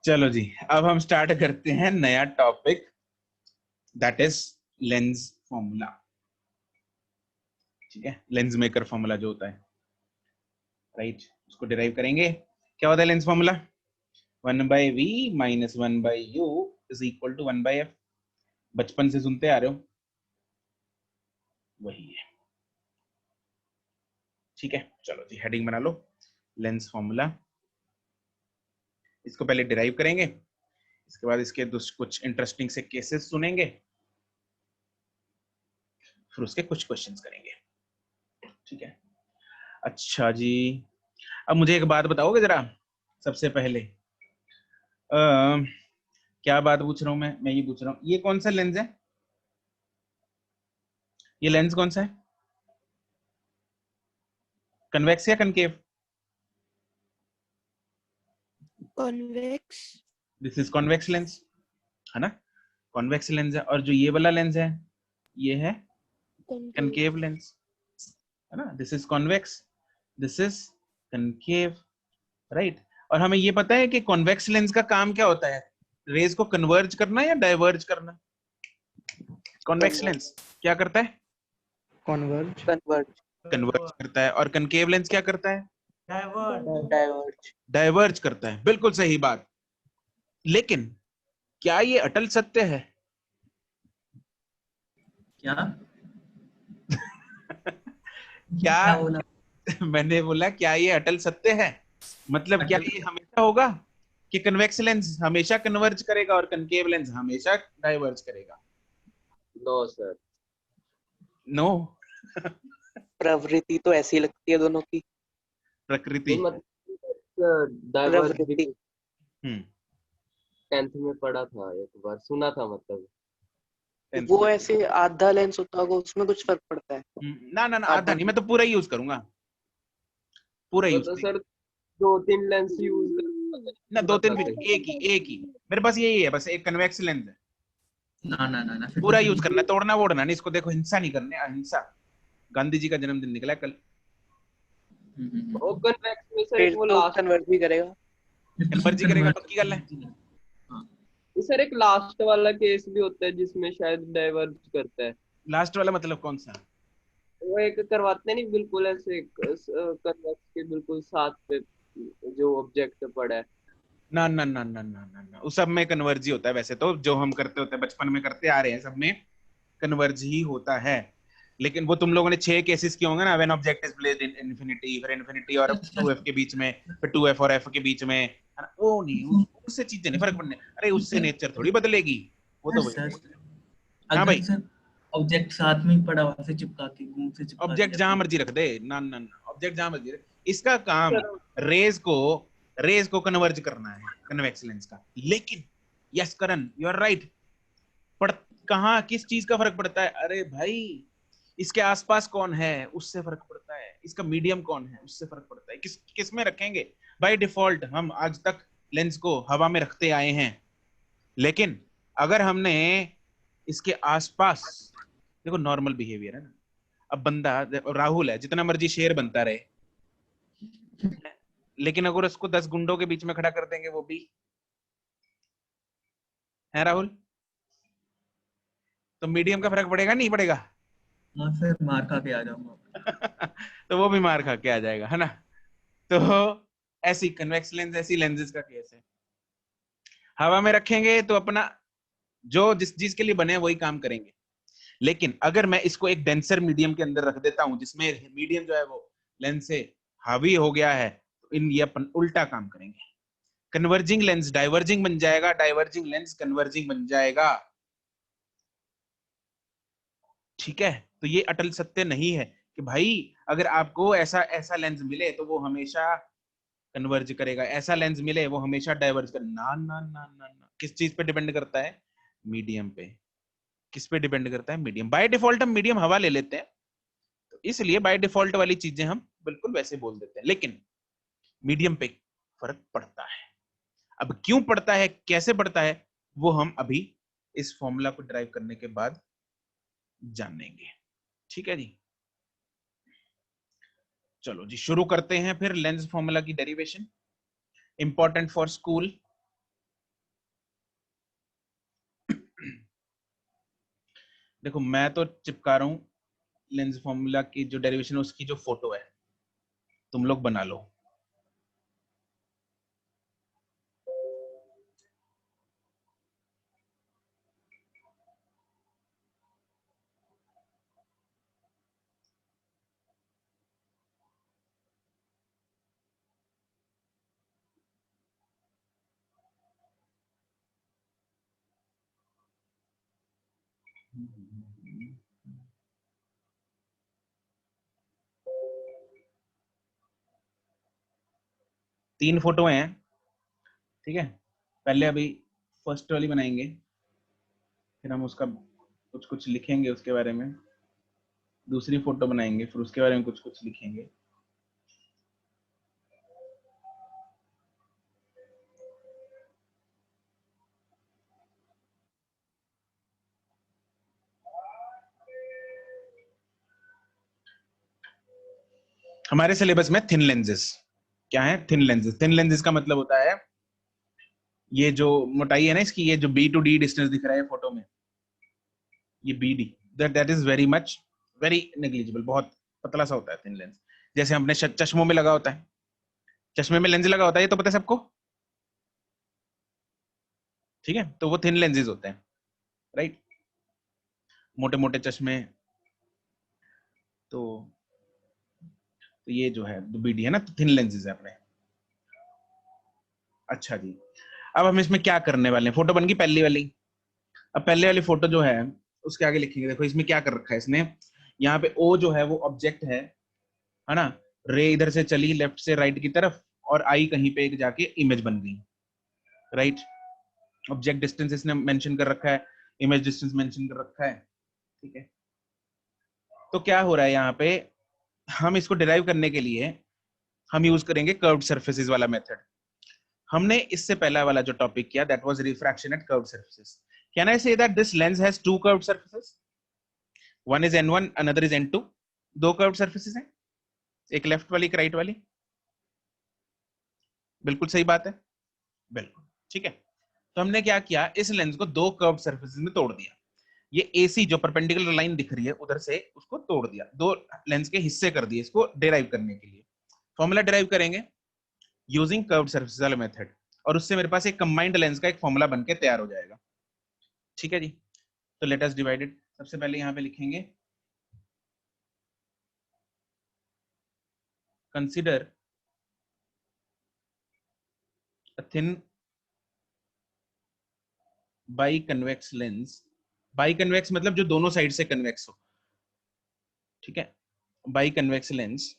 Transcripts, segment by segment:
चलो जी, अब हम स्टार्ट करते हैं नया topic, that is lens formula. ठीक है, लेंस मेकर फॉर्मूला जो होता है, राइट, उसको डिराइव करेंगे। क्या होता है लेंस फॉर्मूला? 1/v माइनस 1/u is equal to 1/f। बचपन से सुनते आ रहे हो, वही है। ठीक है, चलो जी, हेडिंग बना लो, लेंस फॉर्मूला। इसको पहले डिराइव करेंगे, इसके बाद इसके कुछ इंटरेस्टिंग से केसेस सुनेंगे, फिर उसके कुछ क्वेश्चंस करेंगे। ठीक है, अच्छा जी, अब मुझे एक बात बताओगे जरा सबसे पहले? क्या बात पूछ रहा हूं मैं ये पूछ रहा हूँ, ये कौन सा लेंस है? ये लेंस कौन सा है? कन्वेक्स या concave? Convex. This is convex lens, है ना? कॉन्वेक्स लेंस है। और जो ये वाला लेंस है, ये है कनकेव लेंस, है ना? This is convex, this is concave, right. और हमें ये पता है कि कॉन्वेक्स लेंस का काम क्या होता है? रेज को कन्वर्ज करना या डाइवर्ज करना? कॉन्वेक्स लेंस क्या करता है? कन्वर्ज कन्वर्ज करता है। और कनकेव लेंस क्या करता है? डाइवर्ज। डाइवर्ज करता है। बिल्कुल सही बात। लेकिन क्या ये अटल सत्य है? क्या क्या बोला? मैंने बोला क्या ये अटल सत्य है, मतलब क्या ये हमेशा होगा कि कन्वेक्स लेंस हमेशा कन्वर्ज करेगा और कनकेव लेंस हमेशा डाइवर्ज करेगा? No sir. नो। प्रवृत्ति तो ऐसी लगती है दोनों की। प्रकृति। डाइवर्स भी प्रवृत्ति। 10th में पढ़ा था, एक बार सुना था, मतलब वो ऐसे आधा लेंस होता होगा, उसमें कुछ फर्क पड़ता है? ना ना ना, आधा नहीं, मैं तो पूरा ही यूज करूंगा, पूरा यूज तो सर 2-3 लेंस यूज ना, 2-3 भी नहीं, एक ही मेरे पास यही है, बस एक कन्वेक्स लेंस है। ना ना ना ना, फिर पूरा तो यूज सही। करना है, तोड़ना वोड़ना नहीं इसको। देखो, हिंसा नहीं करनी, अहिंसा। गांधी जी का जन्मदिन निकला है कल। वो कन्वेक्स में सर एक फिर वो तो लास्ट, कन्वर्ट भी करेगा। फिर तो कन्वर्ज ही करेगा, पक्की गल है। हाँ। सर एक लास्ट वाला केस भी होता है जिसमें शायद डाइवर्ज करता है। लास्ट वाला मतलब कौन सा? वो एक करवाते नहीं बिल्कुल ऐसे कन्वेक्स के बिल्कुल साथ पे जो ऑब्जेक्ट पड़ा है। ना ना ना ना ना ना ना, उस सब में कन्वर्ज ही होता है। वैसे तो जो हम करते होते हैं, बचपन में करते आ रहे हैं, सब में कन्वर्ज ही होता है। लेकिन वो तुम लोगों ने 6 केसेस किए होंगे ना, when object is placed in infinity, फिर इन्फिनिटी और 2f के बीच में, फिर 2f और f के बीच में, है ना? वो नहीं, उससे चीजें नहीं फर्क पड़ने। अरे उससे नेचर थोड़ी बदलेगी, वो तो वही। हाँ अगर भाई, सर ऑब्जेक्ट साथ में ही पड़ा हुआ से चिपका के घूम से चिपका ऑब्जेक्ट दिया जहां तो मर्जी रख दे, ना ना ना, ऑब्जेक्ट जहां मर्जी रख। इसका काम सर रेज को कन्वर्ज करना है, कन्वेक्स लेंस का। लेकिन yes Karan, you are right. पड़ कहाँ किस चीज का फर्क पड़ता है? अरे भाई, इसके आसपास कौन है उससे फर्क पड़ता है, इसका मीडियम कौन है उससे फर्क पड़ता है, किस में रखेंगे। बाय डिफॉल्ट हम आज तक लेंस को हवा में रखते आए हैं, लेकिन अगर हमने इसके आसपास, देखो नॉर्मल बिहेवियर है ना। अब बंदा राहुल है, जितना मर्जी शेर बनता रहे, लेकिन अगर उसको 10 गुंडों के बीच में खड़ा कर देंगे, वो भी है राहुल, तो मीडियम का फर्क पड़ेगा नहीं पड़ेगा? हाँ सर, मार खा के आ जाऊंगा। तो वो भी मार खा के आ जाएगा, है ना? तो ऐसी कन्वेक्स लेंस, ऐसी लेंसेज का केस है। हवा में रखेंगे तो अपना जो जिस चीज के लिए बने वही काम करेंगे। लेकिन अगर मैं इसको एक डेंसर मीडियम के अंदर रख देता हूं, जिसमें मीडियम जो है वो लेंस से हावी हो गया है, तो इन ये अपन उल्टा काम करेंगे। कन्वर्जिंग लेंस डाइवर्जिंग बन जाएगा, डाइवर्जिंग लेंस कन्वर्जिंग बन जाएगा। ठीक है, तो ये अटल सत्य नहीं है कि भाई अगर आपको ऐसा ऐसा लेंस मिले तो वो हमेशा कन्वर्ज करेगा, ऐसा लेंस मिले वो हमेशा डाइवर्ज कर। ना ना ना ना ना, किस चीज पे डिपेंड करता है? मीडियम पे। किस पे डिपेंड करता है? मीडियम। बाय डिफॉल्ट हम मीडियम हवा ले लेते हैं, तो इसलिए बाय डिफॉल्ट वाली चीजें हम बिल्कुल वैसे बोल देते हैं, लेकिन मीडियम पे फर्क पड़ता है। अब क्यों पड़ता है, कैसे पड़ता है, वो हम अभी इस फॉर्मूला को ड्राइव करने के बाद जानेंगे। ठीक है जी, चलो जी शुरू करते हैं फिर लेंस फॉर्मूला की डेरिवेशन। इंपॉर्टेंट फॉर स्कूल, देखो मैं तो चिपका रहा हूँ लेंस फॉर्मूला की जो डेरिवेशन है उसकी जो फोटो है, तुम लोग बना लो। तीन फोटो हैं, ठीक है। पहले अभी फर्स्ट वाली बनाएंगे, फिर हम उसका कुछ कुछ लिखेंगे उसके बारे में। दूसरी फोटो बनाएंगे, फिर उसके बारे में कुछ कुछ लिखेंगे। हमारे सिलेबस में थिन लेंसेज क्या है? Thin lenses. थिन लेंसेज का मतलब होता है ये जो मोटाई है ना इसकी, ये जो बी टू डी डिस्टेंस दिख रहा है फोटो में, ये B D, that is very much very negligible, बहुत पतला सा होता है थिन लेंस। जैसे हमने चश्मों में लगा होता है, चश्मे में लेंस लगा होता है, ये तो पता है सबको, ठीक है। तो वो थिन लेंसेज होते हैं, राइट, मोटे मोटे चश्मे। तो ये जो है बीडी है ना, तो थिन लेंसेज है अपने। अच्छा जी, अब हम इसमें क्या करने वाले हैं? फोटो बन गई पहली वाली। अब पहले वाली फोटो जो है उसके आगे लिखेंगे। देखो इसमें क्या कर रखा है इसने, यहाँ पे ओ जो है वो ऑब्जेक्ट है ना। रे इधर से चली लेफ्ट से राइट की तरफ, और आई कहीं पे एक जाके इमेज बन गई, राइट। ऑब्जेक्ट डिस्टेंस इसने मेंशन कर रखा है, इमेज डिस्टेंस मेंशन कर रखा है, ठीक है। तो क्या हो रहा है यहाँ पे, हम इसको डिराइव करने के लिए हम यूज करेंगे कर्व्ड सरफेसेस वाला मेथड। हमने इससे पहला वाला जो टॉपिक किया that was refraction at curved surfaces. Can I say that this lens has two curved surfaces? One is n1, another is n2। दो कर्व्ड सरफेसेस हैं, एक लेफ्ट वाली एक राइट वाली। बिल्कुल सही बात है, बिल्कुल ठीक है। तो हमने क्या किया, इस लेंस को दो कर्व्ड सरफेसेस में तोड़ दिया। ये AC जो परपेंडिकुलर लाइन दिख रही है उधर से उसको तोड़ दिया, दो लेंस के हिस्से कर दिए इसको डिराइव करने के लिए। फॉर्मूला डिराइव करेंगे यूजिंग कर्व्ड सरफेस वाला मेथड, और उससे मेरे पास एक कंबाइंड लेंस का एक फॉर्मूला बनके तैयार हो जाएगा, ठीक है जी। तो लेट अस डिवाइड इट। सबसे पहले यहां पे लिखेंगे consider a thin by convex lens. By convex मतलब जो दोनों साइड से कन्वेक्स हो, ठीक है। By convex lens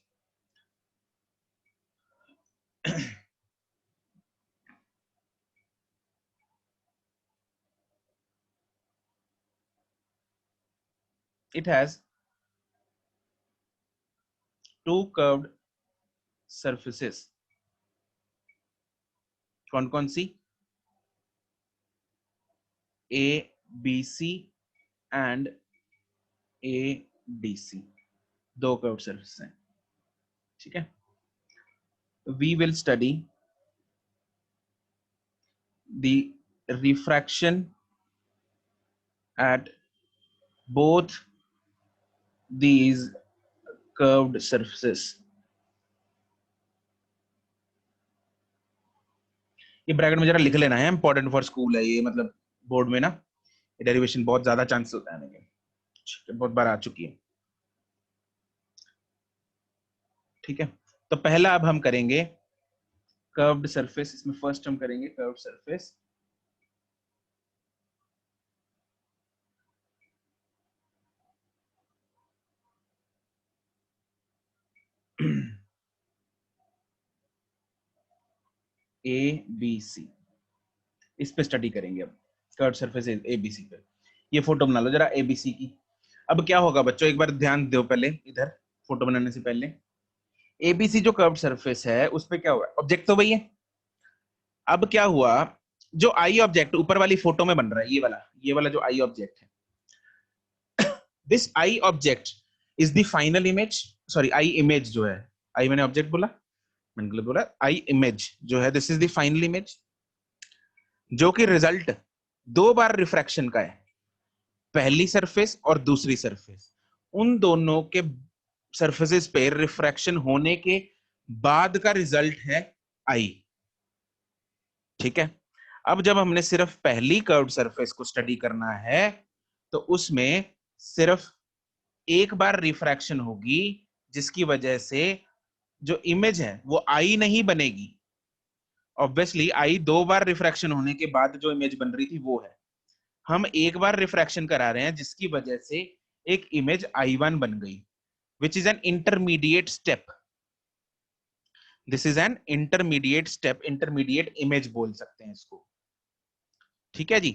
it has two curved surfaces। कौन कौन सी? ABC एंड ADC, दो कर्व्ड सरफेस हैं, ठीक है। We will study the refraction at both these curved surfaces। ये ब्रैकेट में जरा लिख लेना है, इंपॉर्टेंट फॉर स्कूल है ये, मतलब बोर्ड में ना डेरिवेशन बहुत ज्यादा चांस होता है आने के, बहुत बार आ चुकी है, ठीक है। तो पहला अब हम करेंगे कर्व्ड सरफेस। इसमें फर्स्ट हम करेंगे कर्व्ड सरफेस। ABC, इस पे स्टडी करेंगे अब, कर्व्ड सरफेस ABC पे। ये फोटो बना लो जरा ABC की। अब क्या होगा बच्चों, एक बार ध्यान दो पहले इधर, फोटो बनाने से पहले। ABC जो कर्व्ड सरफेस है उस पे क्या हुआ, ऑब्जेक्ट तो वही है। अब क्या हुआ, जो आई ऑब्जेक्ट ऊपर वाली फोटो में बन रहा है, ये वाला जो आई ऑब्जेक्ट है, this I object is the final image, sorry I image जो है, आई मैंने ऑब्जेक्ट बोला, मैंने गलत बोला, आई इमेज जो है this is the final image, जो कि रिजल्ट दो बार रिफ्रैक्शन का है, पहली सरफेस और दूसरी सरफेस, उन दोनों के सरफेसेस पे रिफ्रैक्शन होने के बाद का रिजल्ट है आई। ठीक है, अब जब हमने सिर्फ पहली कर्व्ड सरफेस को स्टडी करना है तो उसमें सिर्फ एक बार रिफ्रैक्शन होगी, जिसकी वजह से जो इमेज है वो आई नहीं बनेगी। ऑब्वियसली आई दो बार रिफ्रैक्शन होने के बाद जो इमेज बन रही थी वो है, हम एक बार रिफ्रैक्शन करा रहे हैं जिसकी वजह से एक इमेज I1 बन गई, which is an intermediate step. This is an intermediate step, intermediate image बोल सकते हैं इसको। ठीक है जी,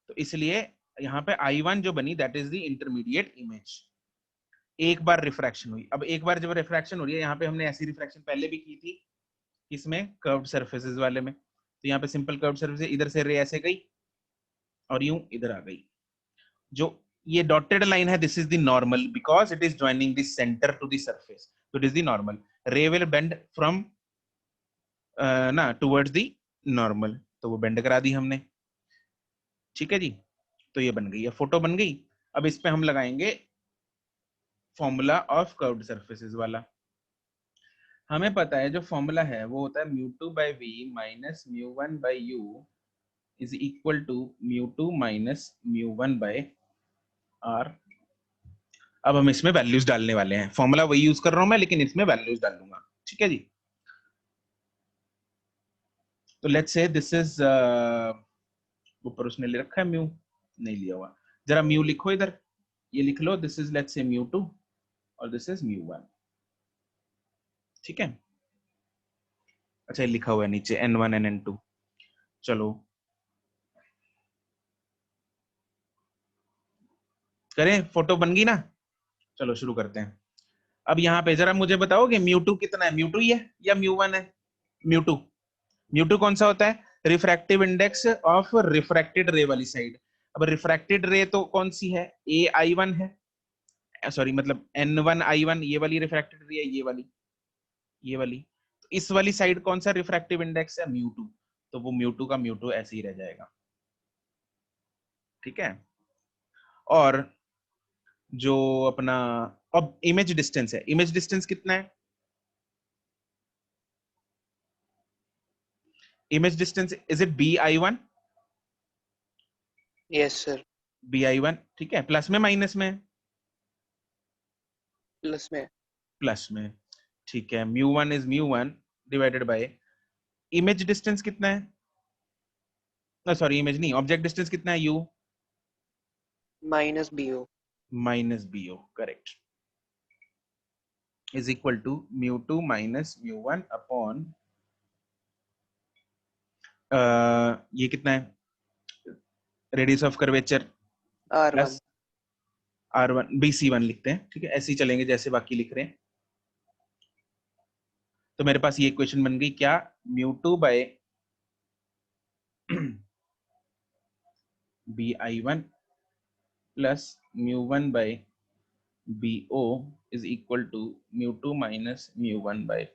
तो इसलिए यहाँ पे I1 जो बनी that is the intermediate image. एक बार रिफ्रैक्शन हुई, अब एक बार जब रिफ्रैक्शन हो रही है, यहाँ पे हमने ऐसी रिफ्रैक्शन पहले भी की थी इसमें कर्व्ड सरफेसेस वाले में, तो यहाँ पे सिंपल कर्व्ड सरफेस, इधर से रे ऐसे गई और यूं इधर आ गई। जो ये डॉटेड लाइन है this is the normal because it is joining the centre to the surface, तो it is the normal. Ray will bend from ना टुवर्ड्स द नॉर्मल, तो वो बेंड करा दी हमने। ठीक है जी, तो ये बन गई, ये फोटो बन गई। अब इस पे हम लगाएंगे फॉर्मूला ऑफ कर्व्ड सरफेसेस वाला। हमें पता है जो फॉर्मूला है वो होता है μ2 by v minus μ1 by u is equal to μ2 minus μ1 by r। अब हम इसमें वैल्यूज डालने वाले हैं, फॉर्मूला वही यूज कर रहा हूं मैं, लेकिन इसमें वैल्यूज डाल दूंगा। ठीक है जी, तो लेट्स से दिस इज ऊपर उसने ले रखा है म्यू, नहीं लिया हुआ, जरा म्यू लिखो इधर, ये लिख लो, दिस इज लेट्स से μ2 और दिस इज μ1। ठीक है, अच्छा ये लिखा हुआ है नीचे n1 and n2। चलो करें, फोटो बन गई ना, चलो शुरू करते हैं। अब यहाँ पे जरा मुझे बताओगे μ2 कितना है, μ2 ही है या μ1 है? μ2, μ2 कौन सा होता है? रिफ्रैक्टिव इंडेक्स ऑफ रिफ्रैक्टेड रे वाली साइड। अब रिफ्रैक्टेड रे तो कौन सी है? AI1 है, सॉरी मतलब N1I1, ये वाली रिफ्रैक्टेड रे है, ये वाली, ये वाली। तो इस वाली साइड कौन सा रिफ्रैक्टिव इंडेक्स है? μ2, तो वो μ2 का μ2 ऐसे ही रह जाएगा। ठीक है, और जो अपना अब इमेज डिस्टेंस है, इमेज डिस्टेंस कितना है? Image distance is it BI1? Yes sir. BI1, ठीक है, प्लस में माइनस में? प्लस में। प्लस में, ठीक है। μ1 is μ1 divided by image distance कितना है, सॉरी इमेज नहीं, ऑब्जेक्ट डिस्टेंस कितना है? U minus BO। Minus BO, correct, is equal to μ2 minus μ1 upon ये कितना है? Radius of curvature R1। Plus R1 BC1 लिखते हैं, ठीक है, ऐसे ही चलेंगे जैसे बाकी लिख रहे हैं। तो मेरे पास ये इक्वेशन बन गई क्या? μ2 by BI1 plus μ1 by BO is equal to μ2 minus μ1 by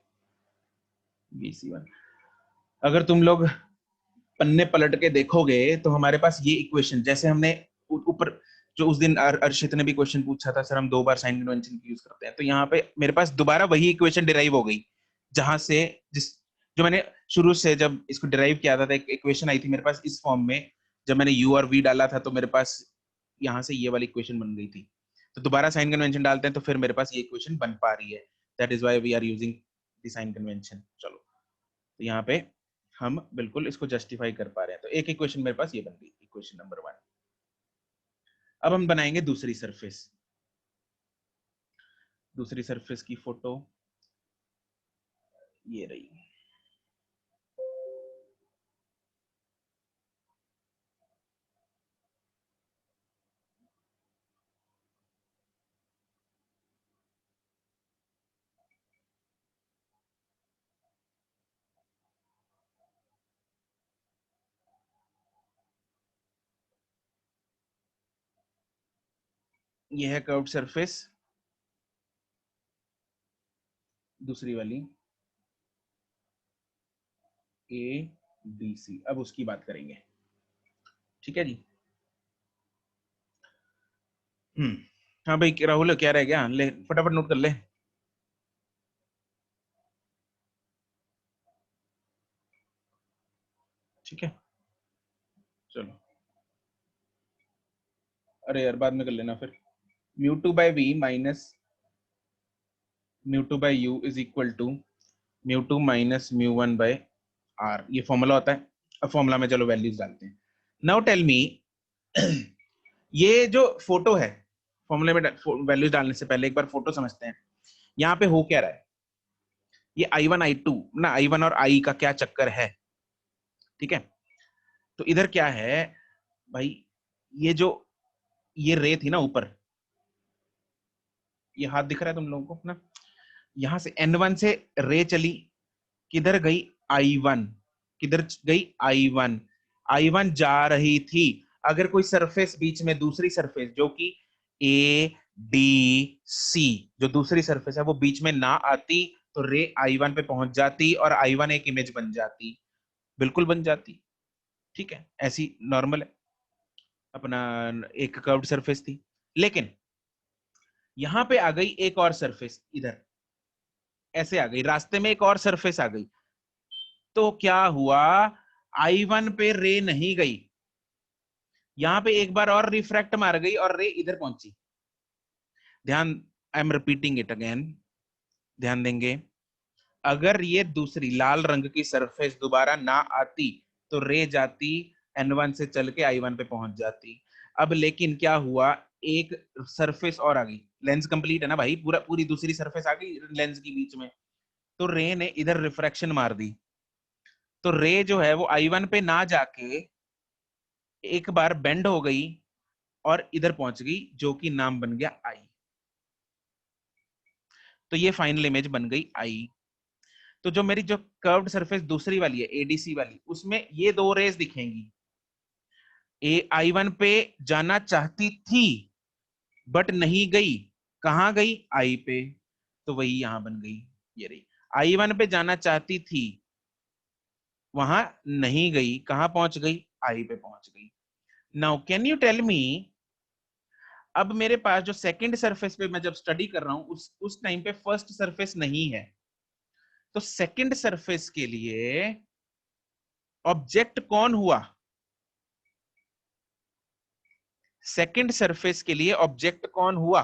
BC1। अगर तुम लोग पन्ने पलट के देखोगे तो हमारे पास ये इक्वेशन, जैसे हमने ऊपर जो उस दिन अर्शित ने भी क्वेश्चन पूछा था, सर हम दो बार साइन कन्वेंशन यूज करते हैं, तो यहाँ पे मेरे पास दोबारा वही इक्वेशन डिराइव हो गई, जहां से जिस जो मैंने शुरू से जब इसको डिराइव किया था, एक इक्वेशन आई थी मेरे पास इस फॉर्म में, जब मैंने u और v डाला था तो मेरे पास यहाँ से ये वाली इक्वेशन बन गई थी। तो दोबारा साइन कन्वेंशन डालते हैं तो फिर मेरे पास ये इक्वेशन बन पा रही है, that is why we are using the sign convention. चलो, तो यहाँ पे हम बिल्कुल इसको जस्टिफाई कर पा रहे हैं, तो एक इक्वेशन मेरे पास ये बन गई, इक्वेशन नंबर 1। अब हम बनाएंगे दूसरी सरफेस, दूसरी सरफेस की फोटो ये रही। ये है कर्व्ड सरफेस, दूसरी वाली ABC। अब उसकी बात करेंगे, ठीक है जी। हाँ भाई राहुल, क्या रह गया? ले फटाफट नोट कर ले। ठीक है, चलो। अरे यार बाद में कर लेना फिर। Mu two by V minus mu two by U is equal to mu two minus mu one by R, ये फॉर्मूला होता है। अब फॉर्मूला में चलो वैल्यूज डालते हैं। नाउ टेल मी, ये जो फोटो है, फॉर्मूले में वैल्यूज डालने से पहले एक बार फोटो समझते हैं। यहाँ पे हो क्या रहा है? ये I1 I2 ना, I1 और I का क्या चक्कर है? ठीक है, तो इधर क्या है भाई, ये जो ये रे थी ना ऊपर, ये हाथ दिख रहा है तुम लोगों को ना, यहां से N1 से रे चली, किधर गई? I1, किधर गई? I1, I1 जा रही थी। अगर कोई सरफेस बीच में, दूसरी सरफेस जो कि ADC, जो दूसरी सरफेस है वो बीच में ना आती तो रे I1 पे पहुंच जाती और I1 एक इमेज बन जाती, बिल्कुल बन जाती। ठीक है, ऐसी नॉर्मल है अपना, एक कर्व्ड सरफेस थी। लेकिन यहां पे आ गई एक और सरफेस, इधर ऐसे आ गई, रास्ते में एक और सरफेस आ गई, तो क्या हुआ? I1 पे रे नहीं गई, यहां पे एक बार और रिफ्रैक्ट मार गई और रे इधर पहुंची। ध्यान, I am repeating it again, ध्यान देंगे। अगर ये दूसरी लाल रंग की सरफेस दोबारा ना आती तो रे जाती N1 से चल के I1 पे पहुंच जाती। अब लेकिन क्या हुआ, एक सरफेस और आ गई, लेंस कंप्लीट है ना भाई, पूरी दूसरी सरफेस आ गई लेंस के बीच में, तो रे ने इधर रिफ्रैक्शन मार दी, तो रे जो है वो I1 पे ना जाके एक बार बेंड हो गई और इधर पहुंच गई, जो कि नाम बन गया I। तो ये फाइनल इमेज बन गई I। तो जो मेरी जो कर्व्ड सरफेस दूसरी वाली है, एडीसी वाली, उसमें ये दो रेज दिखेंगी। I1 पे जाना चाहती थी बट नहीं गई, कहां गई? I पे, तो वही यहां बन गई, ये रही। I1 पे जाना चाहती थी, वहां नहीं गई, कहां पहुंच गई? I पे पहुंच गई। Now can you tell me, अब मेरे पास जो सेकंड सरफेस पे मैं जब स्टडी कर रहा हूं, उस टाइम पे फर्स्ट सरफेस नहीं है, तो सेकंड सरफेस के लिए ऑब्जेक्ट कौन हुआ? सेकंड सरफेस के लिए ऑब्जेक्ट कौन हुआ?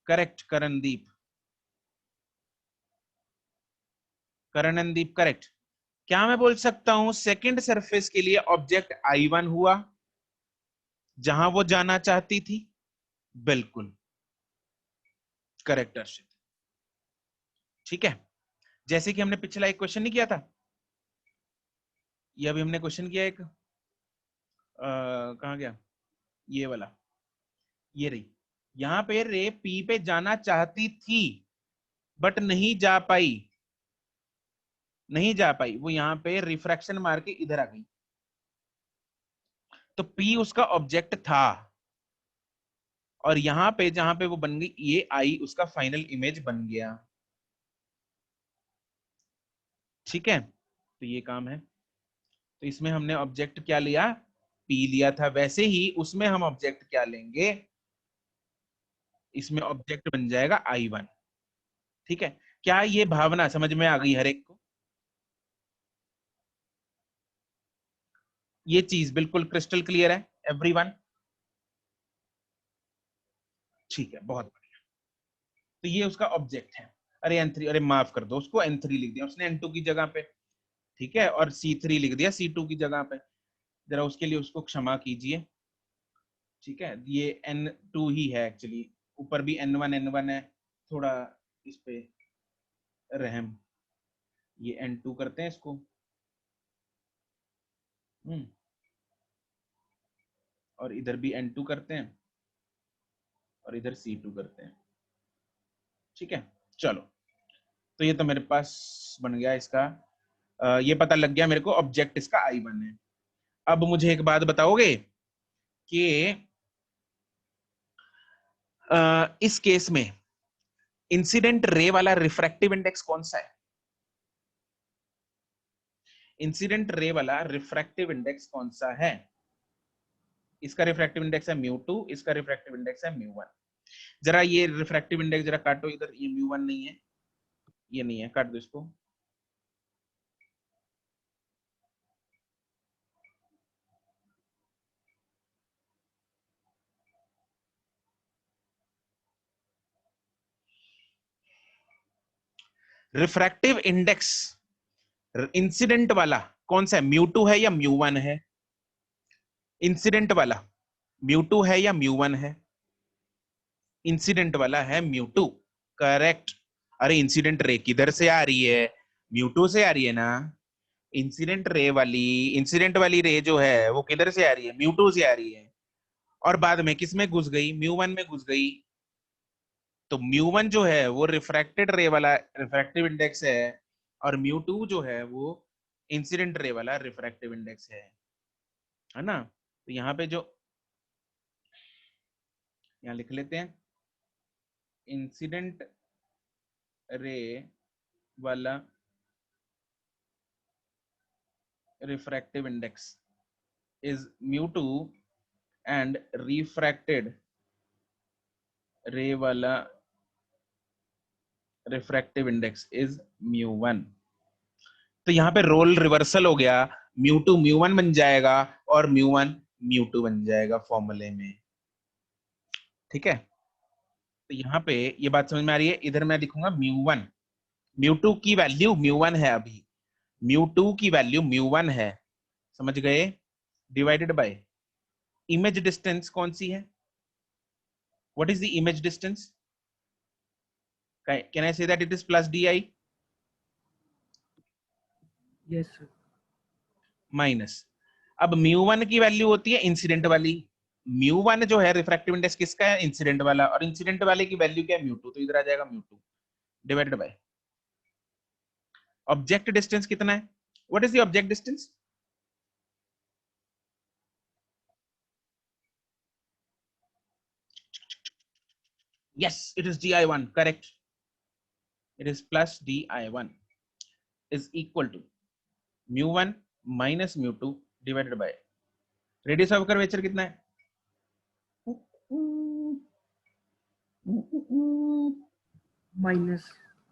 Correct Karandeep, Karandeep correct. क्या मैं बोल सकता हूं सेकंड सरफेस के लिए ऑब्जेक्ट I1 हुआ, जहां वो जाना चाहती थी? बिल्कुल करेक्ट अर्षित। ठीक है, जैसे कि हमने पिछला एक क्वेश्चन नहीं किया था, ये अभी हमने क्वेश्चन किया एक, कहां गया ये वाला, ये रही, यहां पे रे पी पे जाना चाहती थी बट नहीं जा पाई, नहीं जा पाई, वो यहां पे रिफ्रैक्शन मार के इधर आ गई, तो पी उसका ऑब्जेक्ट था, और यहां पे जहां पे वो बन गई ये आई उसका फाइनल इमेज बन गया। ठीक है, तो ये काम है। तो इसमें हमने ऑब्जेक्ट क्या लिया? पी लिया था, वैसे ही उसमें हम ऑब्जेक्ट क्या लेंगे? इसमें ऑब्जेक्ट बन जाएगा I1। ठीक है, क्या ये भावना समझ में आ गई हर एक को? ये चीज बिल्कुल क्रिस्टल क्लियर है एवरीवन? ठीक है, बहुत बढ़िया। तो ये उसका ऑब्जेक्ट है। अरे N3, अरे माफ कर दो, उसको N3 लिख दिया उसने N2 की जगह पे, ठीक है, और C3 लिख दिया C2 की जगह पे, जरा उसके लिए उसको क्षमा कीजिए। ठीक है, ये N2 ही है एक्चुअली, ऊपर भी N1 है, थोड़ा इस पे रहम, ये N2 करते हैं इसको। और इधर भी N2 करते हैं और इधर C2 करते हैं। ठीक है, चलो, तो ये तो मेरे पास बन गया इसका, ये पता लग गया मेरे को ऑब्जेक्ट इसका I1 है। अब मुझे एक बात बताओगे कि इस केस में इंसिडेंट रे वाला रिफ्रैक्टिव इंडेक्स कौन सा है? इंसिडेंट रे वाला रिफ्रैक्टिव इंडेक्स कौन सा है? इसका रिफ्रैक्टिव इंडेक्स है μ2, इसका रिफ्रैक्टिव इंडेक्स है μ1। जरा ये रिफ्रैक्टिव इंडेक्स जरा काटो इधर, ये μ1 नहीं है, ये नहीं है, काट दो इसको। रिफ्रैक्टिव इंडेक्स इंसिडेंट वाला कौन सा है? μ2 है या μ1 है? इंसिडेंट वाला μ2 है या μ1 है? इंसिडेंट वाला है μ2, करेक्ट। अरे इंसिडेंट रे किधर से आ रही है? μ2 से आ रही है ना। इंसिडेंट वाली रे जो है वो किधर से आ रही है? μ2 से आ रही है, और बाद में किस में घुस गई? μ1 में घुस गई। तो μ1 जो है वो रिफ्रैक्टेड रे वाला रिफ्रैक्टिव इंडेक्स है, और μ2 जो है वो इंसिडेंट रे वाला रिफ्रैक्टिव इंडेक्स है ना। तो यहाँ पे जो यहाँ लिख लेते हैं, इंसिडेंट रे वाला refractive index is μ2 and refracted ray वाला रिफ्रैक्टिव इंडेक्स इज μ1। तो यहाँ पे रोल रिवर्सल हो गया, μ2 μ1 बन जाएगा और μ1 μ2 बन जाएगा फॉर्मूले में। ठीक है, तो यहाँ पे ये बात समझ में आ रही है। इधर मैं लिखूंगा μ1, μ2 की वैल्यू μ1 है, अभी μ2 की वैल्यू μ1 है, समझ गए? डिवाइडेड बाय इमेज डिस्टेंस कौन सी है? What is the image distance? Can I say that it is plus di yes sir. Minus, अब μ1 की वैल्यू होती है इंसिडेंट वाली। μ1 जो है रिफ्रैक्टिव इंडेक्स किसका है? इंसिडेंट वाला, और इंसिडेंट वाले की वैल्यू क्या है? μ2, तो इधर आ जाएगा μ2 डिवाइडेड बाय ऑब्जेक्ट डिस्टेंस कितना है? What is the object distance? yes, it is di1, correct, it is plus di1 is equal to μ1 minus μ2 divided by radius of curvature कितना है?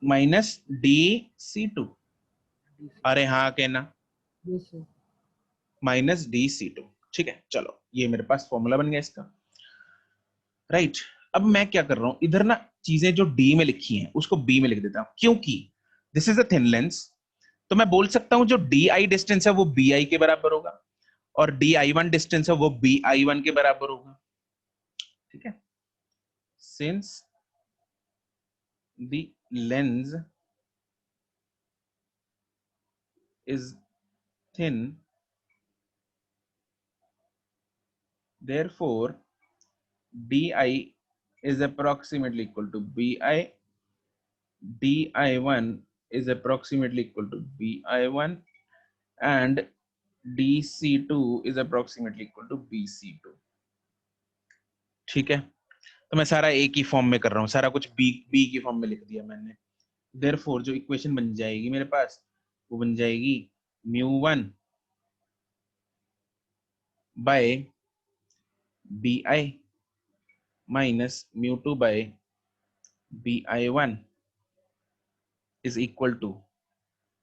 Minus dc2। अरे हाँ कहना, यस सर। Minus dc2। ठीक है, चलो ये मेरे पास फॉर्मूला बन गया इसका, राइट। अब मैं क्या कर रहा हूं, इधर ना चीजें जो डी में लिखी हैं उसको बी में लिख देता हूं, क्योंकि this is a thin lens. तो मैं बोल सकता हूं जो डी आई डिस्टेंस है वो बी आई के बराबर होगा, और डी आई वन डिस्टेंस है वो बी आई वन के बराबर होगा। ठीक है, since the lens is thin, therefore di is approximately equal to bi, di1 is approximately equal to bi1, and dc2 is approximately equal to bc2। ठीक है, तो मैं सारा ए की फॉर्म में कर रहा हूँ, सारा कुछ बी की फॉर्म में लिख दिया मैंने। देयरफॉर जो इक्वेशन बन जाएगी मेरे पास वो बन जाएगी μ1 by bi minus μ2 by bi1 is equal to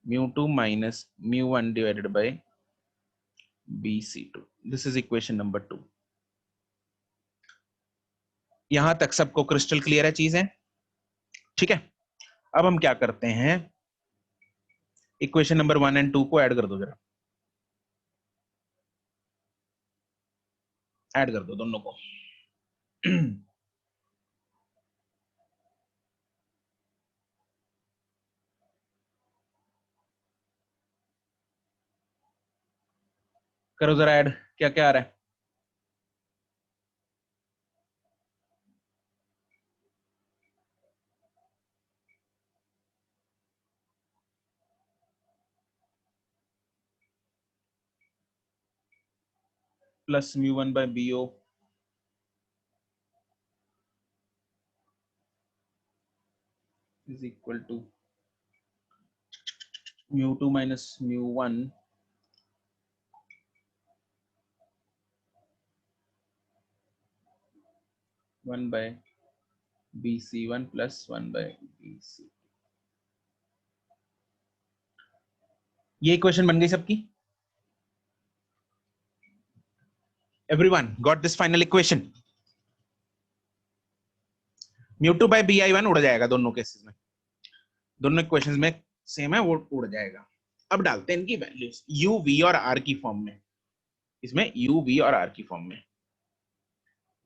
μ2 minus μ1 divided by bc2। this is equation number 2। यहां तक सबको क्रिस्टल क्लियर है चीजें? ठीक है, अब हम क्या करते हैं, इक्वेशन नंबर 1 एंड 2 को ऐड कर दो, जरा ऐड कर दो दोनों को। करो जरा ऐड, क्या क्या आ रहा है? Plus μ1 by bo is equal to μ2 minus μ1 1 by BC1 plus 1 by BC। ये इक्वेशन बन गई सबकी। Everyone got this final equation? mu2 by bi1 उड़ जाएगा दोनों केसेस में, दोनों इक्वेशंस में सेम है, वो उड़ जाएगा। अब डालते हैं इनकी वैल्यूज u v और r की फॉर्म में, इसमें u v और r की फॉर्म में।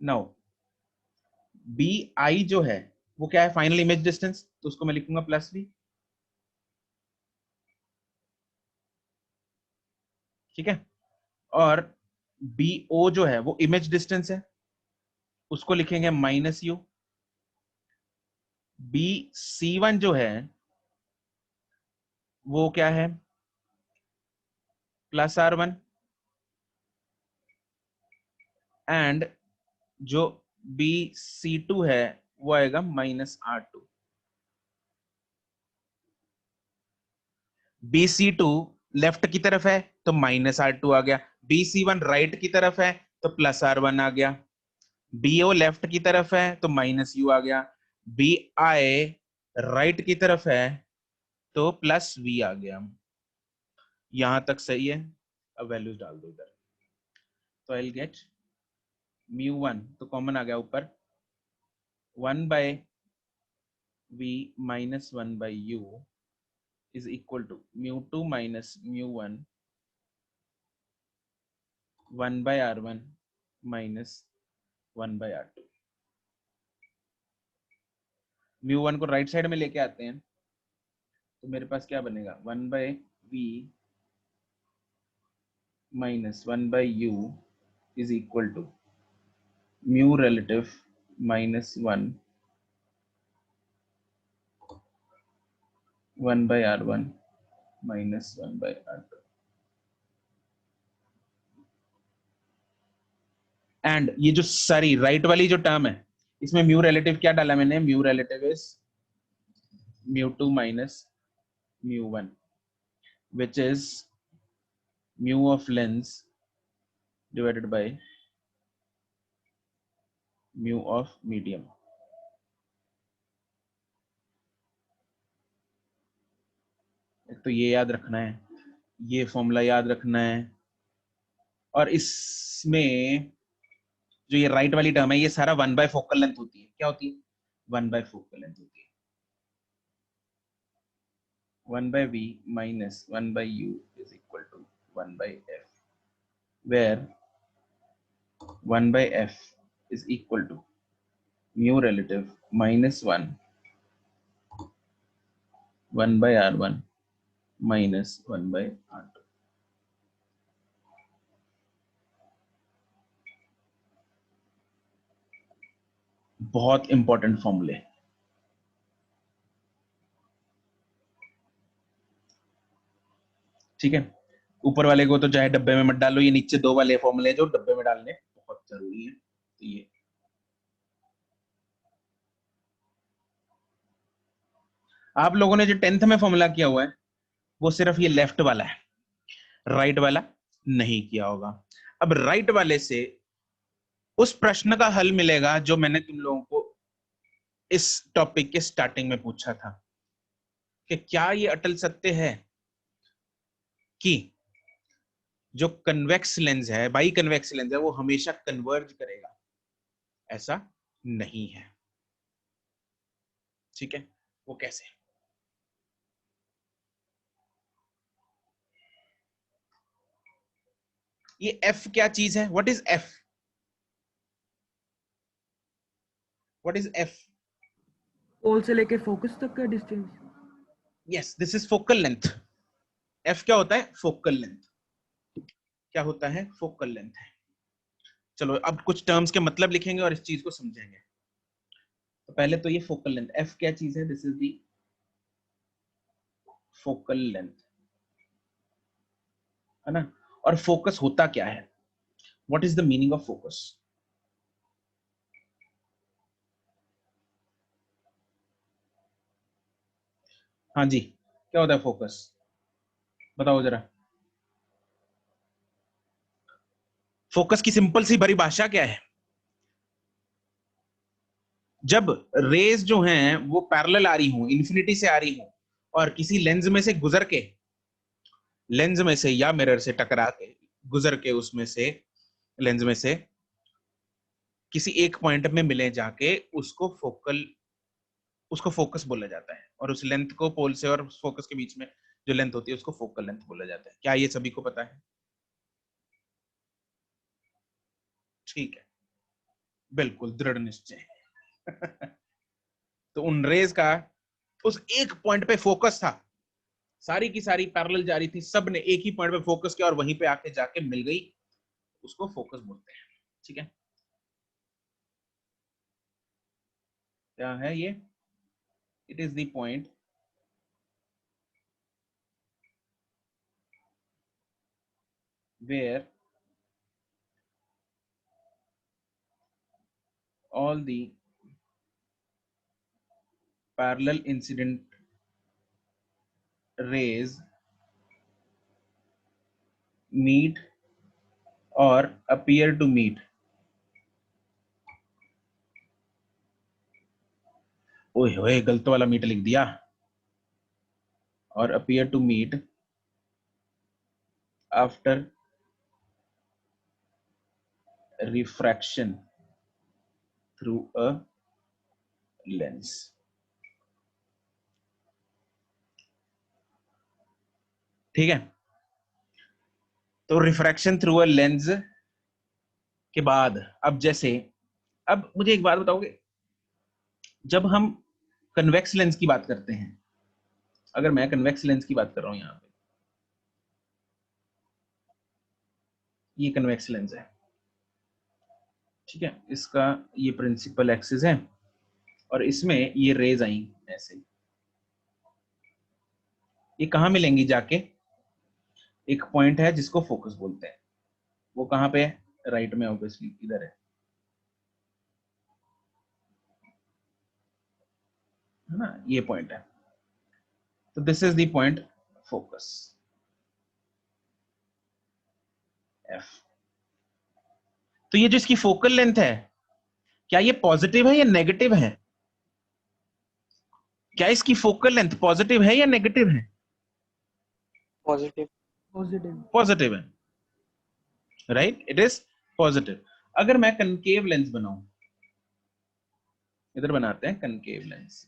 नाउ bi जो है वो क्या है, फाइनल इमेज डिस्टेंस, तो उसको मैं लिखूंगा प्लस v, ठीक है। और bo जो है वो इमेज डिस्टेंस है, उसको लिखेंगे माइनस u। bc1 जो है वो क्या है, प्लस r1, एंड जो bc2 है वो आएगा माइनस r2। bc2 लेफ्ट की तरफ है तो माइनस r2 आ गया, bc1 राइट की तरफ है तो प्लस r1 आ गया, bo लेफ्ट की तरफ है तो माइनस u आ गया, bi राइट की तरफ है तो प्लस v आ गया। यहां तक सही है। अब वैल्यूज डाल दो इधर, तो आई विल गेट mu1 तो कॉमन आ गया ऊपर, 1 by v minus 1 by u is equal to mu2 minus mu1 1 by r1 minus 1 by r2। mu1 को राइट साइड में लेके आते हैं तो मेरे पास क्या बनेगा, 1 by v minus 1 by u is equal to mu relative minus 1 by r1 minus 1 by r2। And ये जो सारी राइट वाली जो टर्म है इसमें म्यू रिलेटिव क्या डाला मैंने, mu relative is mu2 minus mu1 which is mu of lens divided by mu of medium। तो ये याद रखना है, ये फॉर्मूला याद रखना है, और इसमें जो ये राइट वाली टर्म है ये सारा 1 बाय फोकल लेंथ होती है। क्या होती है, 1 बाय फोकल लेंथ होती है। 1 by v minus 1 by u is equal to 1 by f, where 1 by f is equal to mu relative minus 1 by r1 minus 1 by r2। बहुत इंपॉर्टेंट फॉर्मूले, ठीक है। ऊपर वाले को तो चाहे डब्बे में मत डालो, ये नीचे दो वाले फॉर्मूले जो डब्बे में डालने बहुत जरूरी है। तो ये आप लोगों ने जो 10th में फॉर्मूला किया हुआ है वो सिर्फ ये लेफ्ट वाला है, राइट वाला नहीं किया होगा। अब राइट वाले से उस प्रश्न का हल मिलेगा जो मैंने तुम लोगों को इस टॉपिक के स्टार्टिंग में पूछा था कि क्या ये अटल सत्य है कि जो कन्वेक्स लेंस है, बाई कन्वेक्स लेंस है, वो हमेशा कन्वर्ज करेगा। ऐसा नहीं है, ठीक है। वो कैसे, ये f क्या चीज है, what is f, what is f? पोल से लेके फोकस तक का distance. Yes, this is focal length. f क्या होता है, फोकल लेंथ। क्या होता है, फोकल लेंथ है। चलो अब कुछ टर्म्स के मतलब लिखेंगे और इस चीज को समझेंगे। तो पहले तो ये फोकल लेंथ, f क्या चीज है, this is the focal length, है ना। और फोकस होता क्या है, what is the meaning of focus? हाँ जी, क्या होता है फोकस, बताओ जरा। फोकस की सिंपल सी परिभाषा क्या है? जब रेज जो हैं वो पैरेलल आ रही हूं, इन्फिनिटी से आ रही हूं, और किसी लेंस में से गुजर के, लेंस में से या मिरर से टकरा के, गुजर के उसमें से, लेंस में से किसी एक पॉइंट में मिले जाके, उसको फोकस बोला जाता है। और उस लेंथ को, पोल से और फोकस के बीच में जो लेंथ होती है उसको फोकल लेंथ बोला जाता है। क्या ये सभी को पता है? ठीक है, बिल्कुल दृढ़ निश्चय। तो उन रेज का उस एक पॉइंट पे फोकस था, सारी की सारी पैरेलल जा रही थी, सब ने एक ही पॉइंट पे फोकस किया और वहीं पे आके जाके मिल गई, उसको फोकस बोलते हैं। ठीक है, क्या है ये? It is the point where all the parallel incident rays meet or appear to meet. ओए होए, गलत वाला मीट लिख दिया। और appear to meet after refraction through a lens. ठीक है, तो रिफ्रैक्शन थ्रू अ लेंस के बाद, अब जैसे, अब मुझे एक बात बताओगे, जब हम कन्वेक्स लेंस की बात करते हैं, अगर मैं कन्वेक्स लेंस की बात कर रहा हूं, यहां पे ये कन्वेक्स लेंस है, ठीक है, इसका ये प्रिंसिपल एक्सिस है और इसमें ये रेज आई ऐसे, ये कहां मिलेंगी जाके? एक पॉइंट है जिसको फोकस बोलते हैं, वो कहां पे है? राइट में, ऑब्वियसली इधर है ना, ये पॉइंट है। तो this is the point focus, F. तो ये जो इसकी फोकल लेंथ है, क्या ये पॉजिटिव है या नेगेटिव है? क्या इसकी फोकल लेंथ पॉजिटिव है या नेगेटिव है? पॉजिटिव। पॉजिटिव है, राइट, इट इज पॉजिटिव। अगर मैं कनकेव लेंस बनाऊं, इधर बनाते हैं कनकेव लेंस,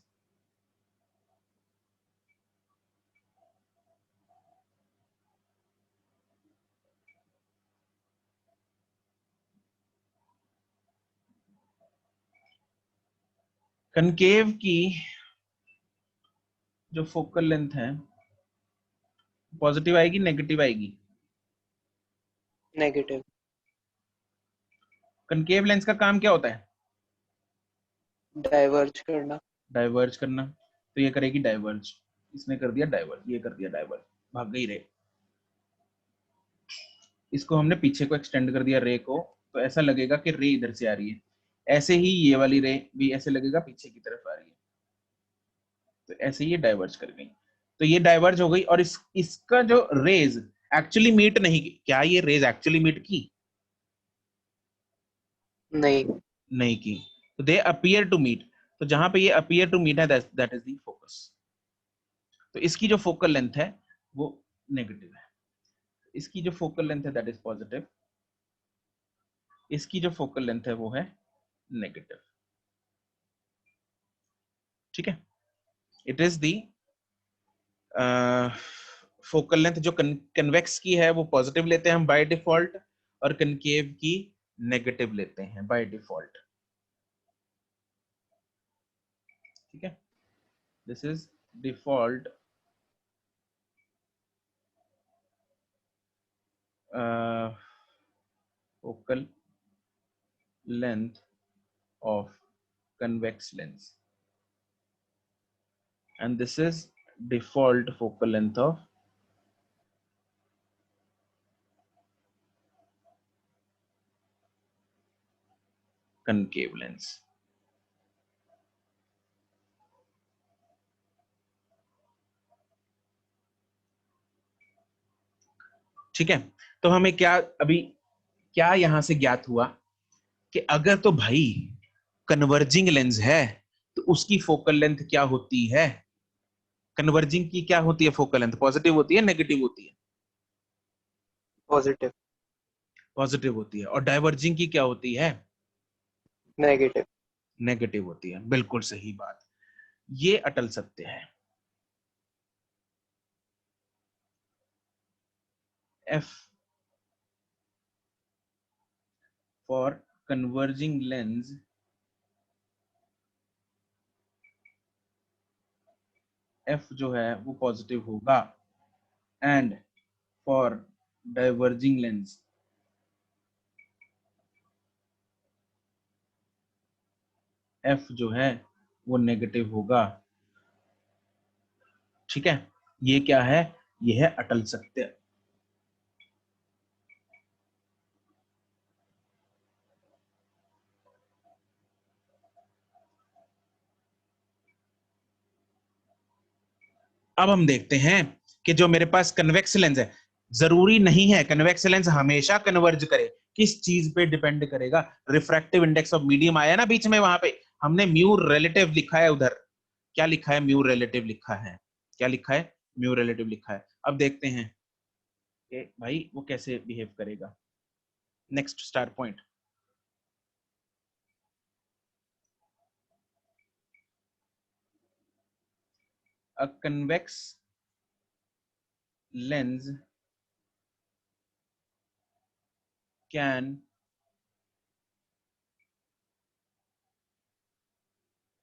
कनकेव की जो फोकल लेंथ है पॉजिटिव आएगी नेगेटिव आएगी? नेगेटिव। कनकेव लेंस का काम क्या होता है? डाइवर्ज करना। डाइवर्ज करना। तो ये करेगी डाइवर्ज, इसने कर दिया डाइवर्ज, ये कर दिया डाइवर्ज, भाग गई रे। इसको हमने पीछे को एक्सटेंड कर दिया रे को, तो ऐसा लगेगा कि रे इधर से आ रही है, ऐसे ही ये वाली रे भी ऐसे लगेगा पीछे की तरफ आ रही है, तो ऐसे ये डाइवर्ज कर गई। तो ये डाइवर्ज हो गई और इसका जो रेज एक्चुअली मीट नहीं की, क्या ये रेज एक्चुअली मीट की? नहीं की। तो दे अपीयर टू मीट, तो जहां पे ये अपीयर टू मीट है, दैट इज द फोकस। तो इसकी जो फोकल लेंथ है वो नेगेटिव है, इसकी जो फोकल लेंथ है दैट इज पॉजिटिव, इसकी जो फोकल लेंथ है वो है नेगेटिव। ठीक है, it is the focal length. जो कन्वेक्स की है वो पॉजिटिव लेते हैं हम बाय डिफॉल्ट, और कनकेव की नेगेटिव लेते हैं बाय डिफॉल्ट। ठीक है, this is default focal length of convex lens, and this is default focal length of concave lens. ठीक है, तो हमें क्या अभी क्या यहां से ज्ञात हुआ कि अगर तो भाई कन्वर्जिंग लेंस है तो उसकी फोकल लेंथ क्या होती है? कन्वर्जिंग की क्या होती है फोकल लेंथ? पॉजिटिव होती है, नेगेटिव होती है? पॉजिटिव। पॉजिटिव होती है। और डाइवर्जिंग की क्या होती है? नेगेटिव। नेगेटिव होती है। बिल्कुल सही बात। ये अटल सत्य है। F for converging lens F जो है वो पॉजिटिव होगा, and for diverging lens F जो है वो नेगेटिव होगा। ठीक है, ये क्या है? ये है अटल सत्य। अब हम देखते हैं कि जो मेरे पास कन्वेक्स लेंस है, जरूरी नहीं है कन्वेक्स लेंस हमेशा कन्वर्ज करे। किस चीज पे डिपेंड करेगा? रिफ्रैक्टिव इंडेक्स ऑफ मीडियम आया ना बीच में, वहां पे हमने म्यू रिलेटिव लिखा है। उधर क्या लिखा है? म्यू रिलेटिव लिखा है। क्या लिखा है? म्यू रिलेटिव लिखा है। अब देखते हैं कि भाई वो कैसे बिहेव करेगा। Next star point, a convex lens can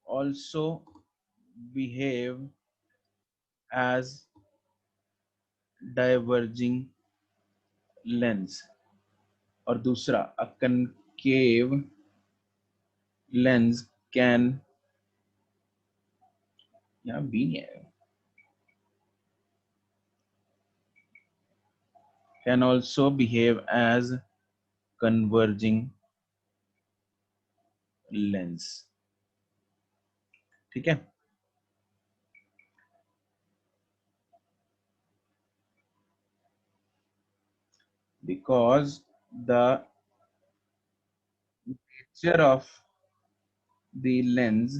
also behave as diverging lens। और दूसरा, a concave lens can, यहाँ भी नहीं आएगा, can also behave as converging lens। ठीक है, because the nature of the lens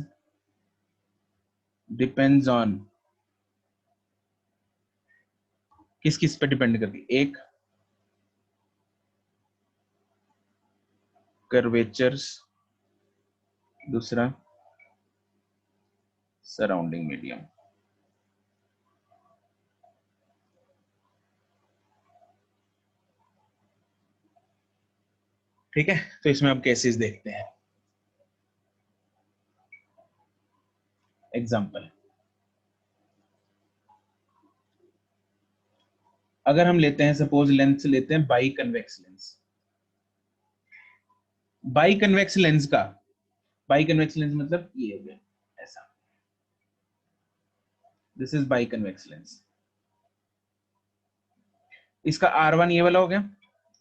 depends on, किस किस पे डिपेंड करती? एक, कर्वेचर्स, दूसरा सराउंडिंग मीडियम। ठीक है, तो इसमें अब केसेस देखते हैं। एग्जाम्पल, अगर हम लेते हैं सपोज लेंस लेते हैं by convex lens. By convex lens का, बाई कन्वेक्स लेंस मतलब ये हो गया ऐसा, this is by convex lens. इसका R1 ये वाला हो गया,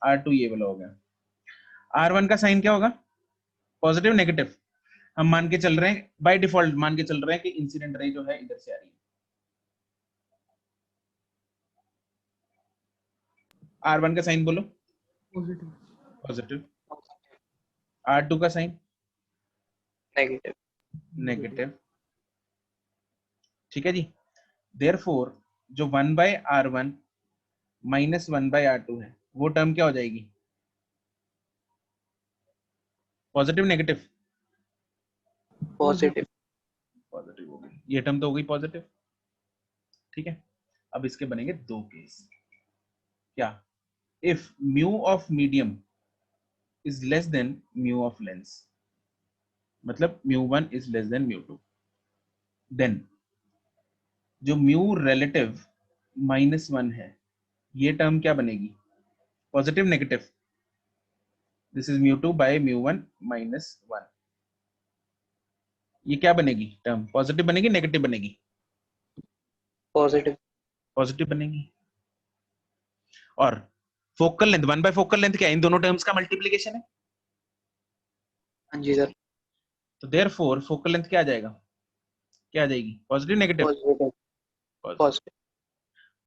R2 ये वाला हो गया। R1 का साइन क्या होगा? Positive, negative? हम मान के चल रहे हैं, बाय डिफॉल्ट मान के चल रहे हैं कि इंसिडेंट रे जो है इधर से आ रही है। R1 का साइन बोलो। पॉजिटिव। पॉजिटिव। R2 का साइन नेगेटिव। नेगेटिव। ठीक है जी। देयरफॉर जो 1/R1 माइनस 1/R2 है, वो टर्म क्या हो जाएगी? Positive, negative? पॉजिटिव। पॉजिटिव हो गई, ये टर्म तो हो गई पॉजिटिव। ठीक है, अब इसके बनेंगे दो केस। क्या? If mu of medium is less than mu of lens, मतलब μ1 इज लेस देन μ2, देन जो म्यू रिलेटिव -1 है, ये टर्म क्या बनेगी? Positive, negative? This is μ2 by μ1 -1। ये क्या बनेगी टर्म? पॉजिटिव बनेगी, नेगेटिव बनेगी? पॉजिटिव। पॉजिटिव बनेगी। और focal length, 1 by focal length क्या है? इन दोनों टर्म्स का मल्टीप्लीकेशन है। हाँ जी सर। तो देयरफॉर फोकल लेंथ क्या आ जाएगा? क्या आ जाएगी? Positive, negative? Positive. Positive.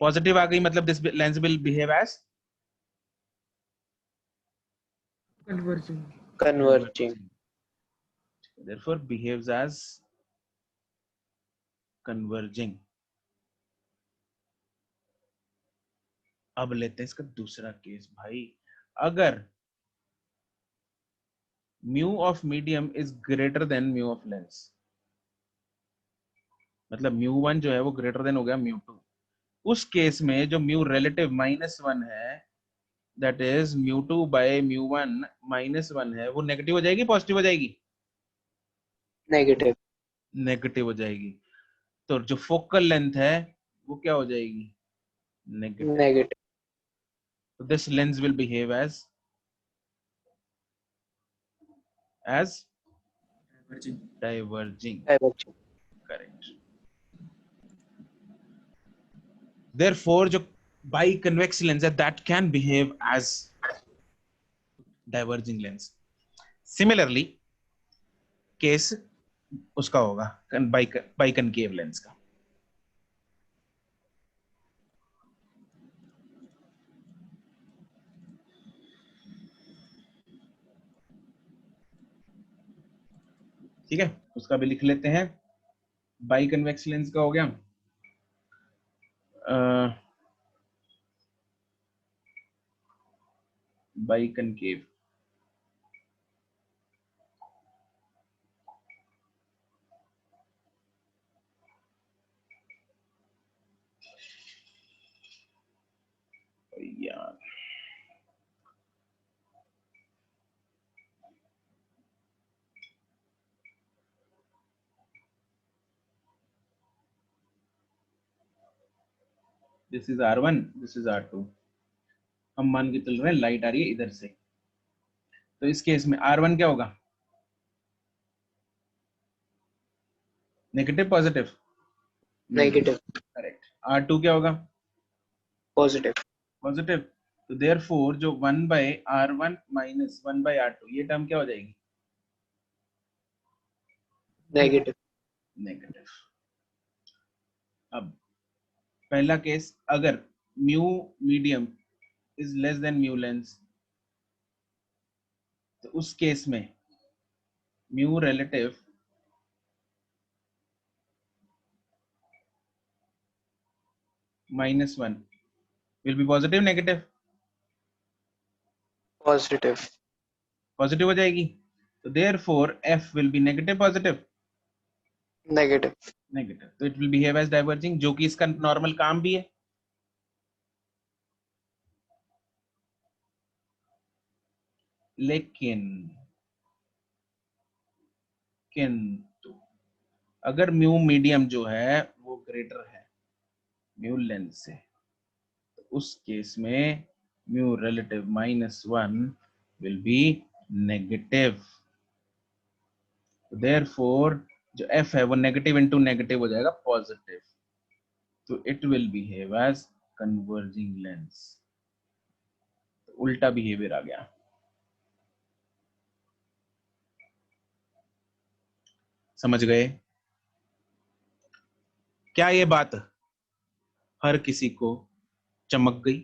Positive आ गई, मतलब this lens will behave as converging. Converging. therefore behaves as converging. अब लेते हैं इसका दूसरा केस भाई, अगर mu of medium is greater than mu of lens, मतलब म्यू वन जो है वो ग्रेटर देन हो गया म्यू टू, उस केस में जो म्यू रिलेटिव -1 है, that is mu two by mu one -1 है, वो नेगेटिव हो जाएगी पॉजिटिव हो जाएगी? नेगेटिव। नेगेटिव हो जाएगी। तो जो फोकल लेंथ है वो क्या हो जाएगी? Negative. Negative. So this lens will behave as diverging. Diverging. Correct. Therefore, जो biconvex lens है that can behave as diverging lens. Similarly, case उसका होगा biconcave lens का। ठीक है, उसका भी लिख लेते हैं। बाइकन्वेक्स लेंस का हो गया। बाइकनकेव, यार this is R1, this is R2। हम मान के चल रहे हैं लाइट आ रही है इधर से, तो इस केस में R1 क्या होगा? Negative positive? Negative. Correct. R2 क्या होगा? पॉजिटिव। पॉजिटिव। तो देयरफॉर जो 1/R1 - 1/R2 ये टर्म क्या हो जाएगी? नेगेटिव। नेगेटिव। अब पहला केस, अगर mu medium is less than mu lens, तो उस केस में mu relative -1 will be positive negative? Positive. Positive हो जाएगी। तो therefore f will be negative positive? Negative. Negative. तो it will behave as diverging, जो कि इसका नॉर्मल काम भी है। लेकिन किंतु अगर म्यू मीडियम जो है वो ग्रेटर है म्यू लेंस से, तो उस केस में mu relative -1 will be negative. Therefore जो f है वो नेगेटिव इंटू नेगेटिव हो जाएगा पॉजिटिव, तो it will behave as converging lens. उल्टा बिहेवियर आ गया। समझ गए क्या? ये बात हर किसी को चमक गई?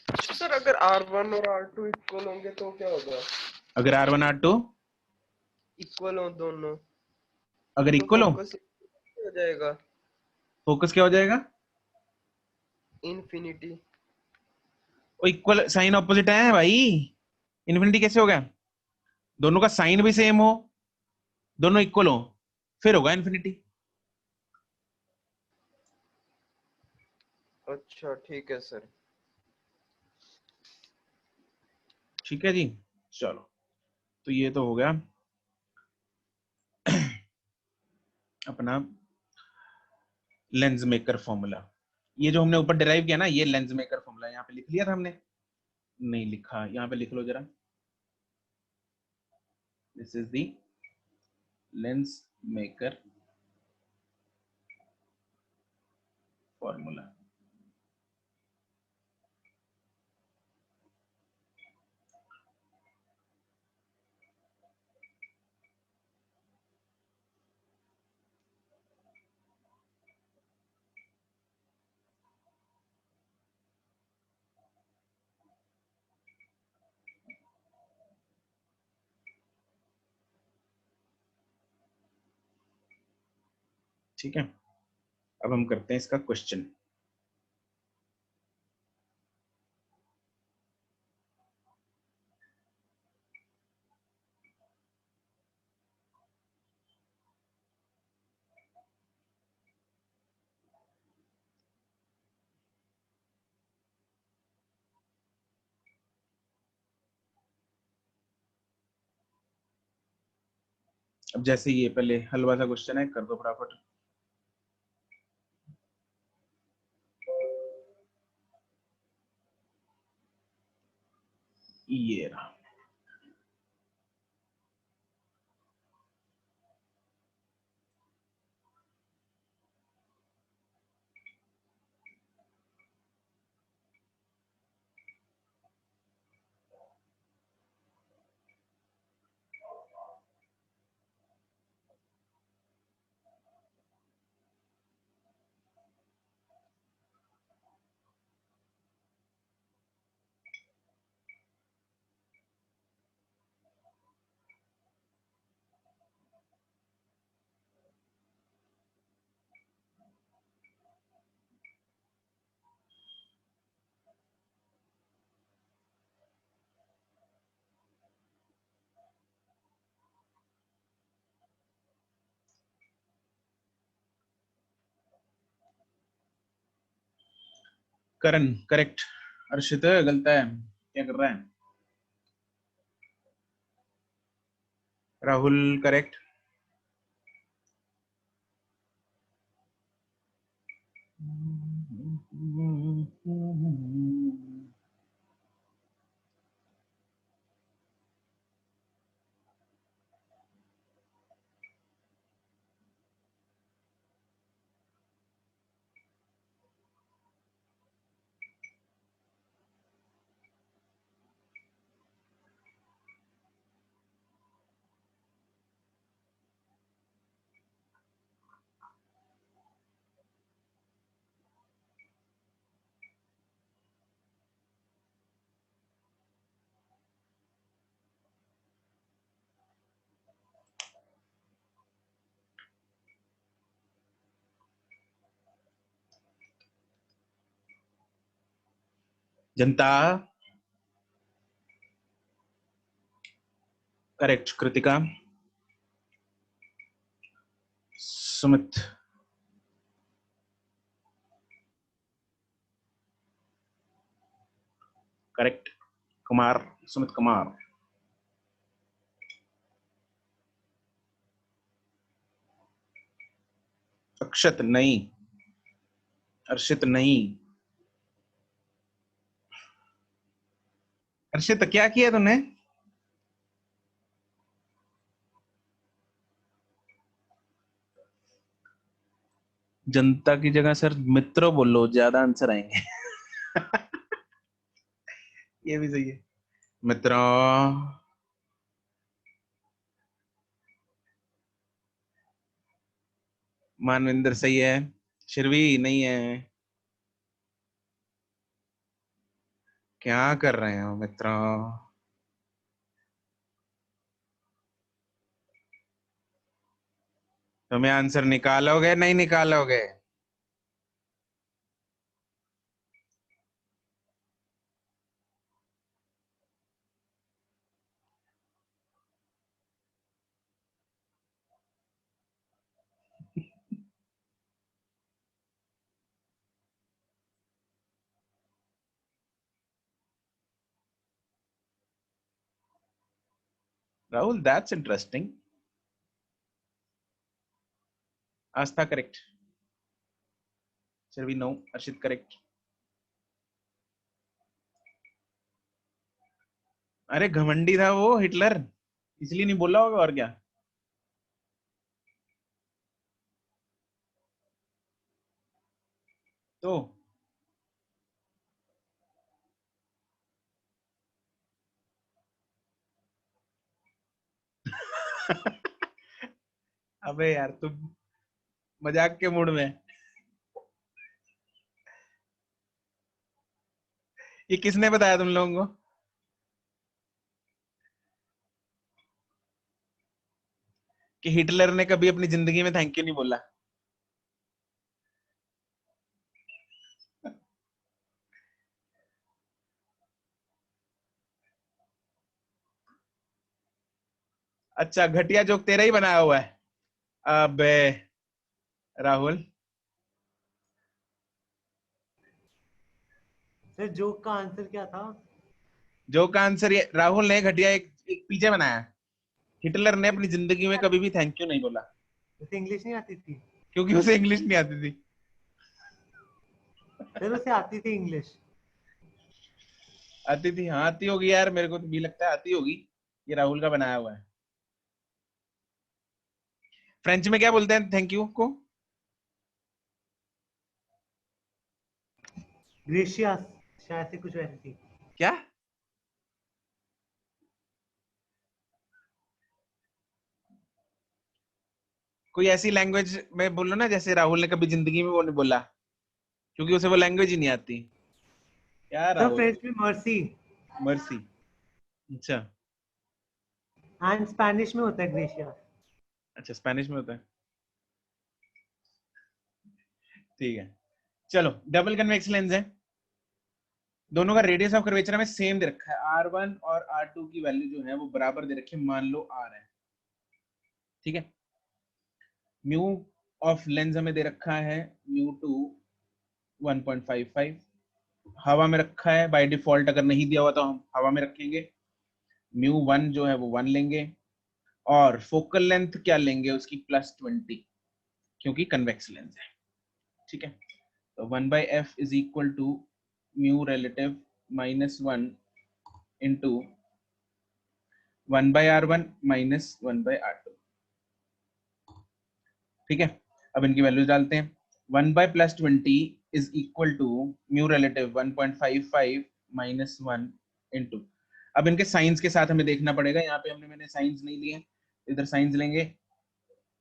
सर अगर R1 और R2 इक्वल होंगे तो क्या होगा? अगर R1 R2 इक्वल हो दोनों, अगर तो इक्वल हो, फोकस हो जाएगा फोकस क्या हो जाएगा? इन्फिनिटी। वो इक्वल साइन ऑपोजिट है भाई, इन्फिनिटी कैसे हो गया? दोनों का साइन भी सेम हो, दोनों इक्वल हो, फिर होगा इन्फिनिटी। अच्छा ठीक है सर। ठीक है जी, चलो तो ये तो हो गया अपना लेंस मेकर फॉर्मूला। ये जो हमने ऊपर डिराइव किया ना, ये लेंस मेकर फॉर्मूला यहाँ पे लिख लिया था हमने? नहीं लिखा, यहाँ पे लिख लो जरा। This is the lens maker formula. ठीक है, अब हम करते हैं इसका क्वेश्चन। अब जैसे ये पहले हलवा सा क्वेश्चन है, कर दो फटाफट। ये रहा। करण करेक्ट। अर्षित गलत है, क्या कर रहा है? राहुल करेक्ट। जनता करेक्ट। कृतिका, सुमित करेक्ट। कुमार, सुमित कुमार। अक्षत नहीं, अर्षित नहीं। अर्षित क्या किया तूने? जनता की जगह सर मित्रों बोलो, ज्यादा आंसर आएंगे। ये भी सही है। मित्रों। मानविंदर सही है। शिरवी नहीं है। क्या कर रहे हो मित्रों? तुम्हें आंसर निकालोगे नहीं निकालोगे? Rahul that's interesting. Aastha correct. Shirvi no. Arshit correct. अरे घमंडी था वो हिटलर, इसलिए नहीं बोला होगा, और क्या। तो अबे यार तुम मजाक के मूड में। ये किसने बताया तुम लोगों को कि हिटलर ने कभी अपनी जिंदगी में थैंक यू नहीं बोला? अच्छा, घटिया जोक तेरा ही बनाया हुआ है। अबे राहुल, सर जोक का आंसर क्या था? जोक का आंसर ये राहुल ने घटिया एक पीछे बनाया। हिटलर ने अपनी जिंदगी में कभी भी थैंक यू नहीं बोला, उसे इंग्लिश नहीं आती थी? क्योंकि उसे इंग्लिश नहीं आती थी। सर उसे आती थी इंग्लिश। आती थी, हाँ आती होगी यार, मेरे को तो भी लगता है आती होगी। ये राहुल का बनाया हुआ है। फ्रेंच में क्या बोलते हैं थैंक यू को? ग्रेशियस, शायद से कुछ वैसी थी। क्या? कोई ऐसी लैंग्वेज में बोलो ना, जैसे राहुल ने कभी जिंदगी में वो नहीं बोला, क्योंकि उसे वो लैंग्वेज ही नहीं आती। क्या सर राहुल? फ्रेंच में मर्सी, मर्सी। अच्छा। एंड स्पेनिश में होता है ग्रेशियस। अच्छा, स्पेनिश में होता है, ठीक है। चलो, डबल कन्वेक्स लेंस है, दोनों का रेडियस ऑफ कर्वेचर हमें सेम दे रखा है। R1 और R2 की वैल्यू जो है वो बराबर दे रखी है, मान लो R है, ठीक है। म्यू ऑफ लेंस हमें दे रखा है म्यू2 1.55, हवा में रखा है बाय डिफॉल्ट, अगर नहीं दिया हुआ तो हम हवा में रखेंगे। म्यू1 जो है वो 1 लेंगे, और फोकल लेंथ क्या लेंगे उसकी +20, क्योंकि कन्वेक्स लेंस है, ठीक है। तो 1/f is equal to mu relative -1 into 1/r1 -1/r2, ठीक है। अब इनकी वैल्यूज डालते हैं। 1/+20 is equal to mu relative 1.55 -1 into, अब इनके साइंस के साथ हमें देखना पड़ेगा, यहाँ पे मैंने साइंस नहीं लिए, इधर साइंस लेंगे।